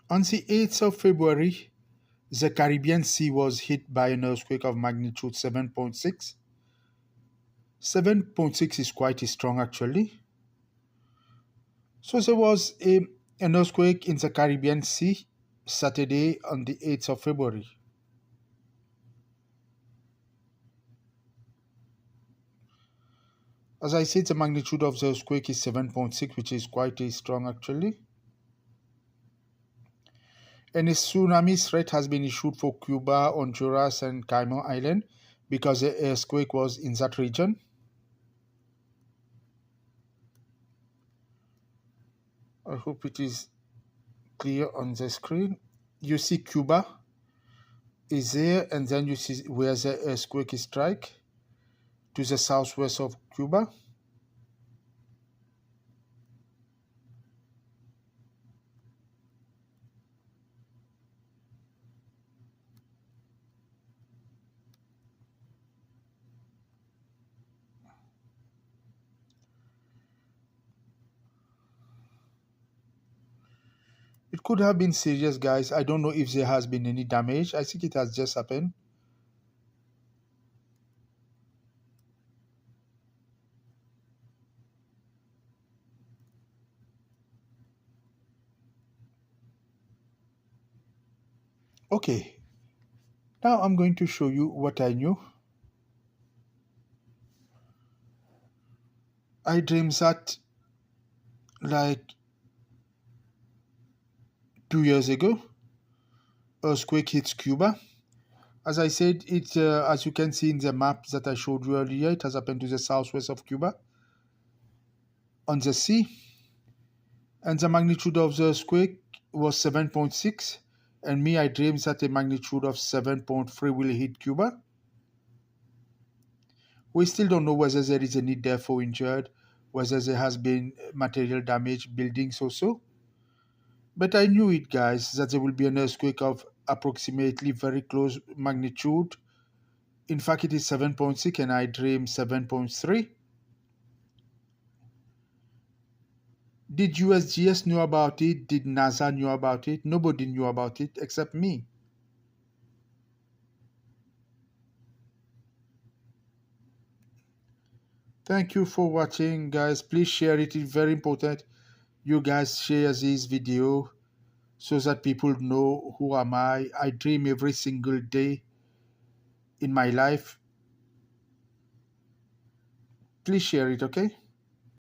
On the 8th of February, the Caribbean Sea was hit by an earthquake of magnitude 7.6. 7.6 is quite strong actually. So there was an earthquake in the Caribbean Sea Saturday on the 8th of February. As I said, the magnitude of the earthquake is 7.6, which is quite strong actually. And a tsunami threat has been issued for Cuba, Honduras, and Cayman Island because the earthquake was in that region. I hope it is clear on the screen. You see Cuba is there, and then you see where the earthquake strike to the southwest of Cuba. It could have been serious, guys. I don't know if there has been any damage. I think it has just happened. Okay, now I'm going to show you what I knew. I dreamed that like 2 years ago, earthquake hits Cuba. As I said, as you can see in the map that I showed you earlier, it has happened to the southwest of Cuba on the sea. And the magnitude of the earthquake was 7.6. And me, I dreamed that a magnitude of 7.3 will hit Cuba. We still don't know whether there is any death or injured, whether there has been material damage, buildings or so. But I knew it, guys, that there will be an earthquake of approximately very close magnitude. In fact, it is 7.6 and I dreamed 7.3. Did USGS know about it? Did NASA know about it? Nobody knew about it except me. Thank you for watching, guys. Please share it. It's very important you guys share this video so that people know who am I. I dream every single day in my life. Please share it, okay?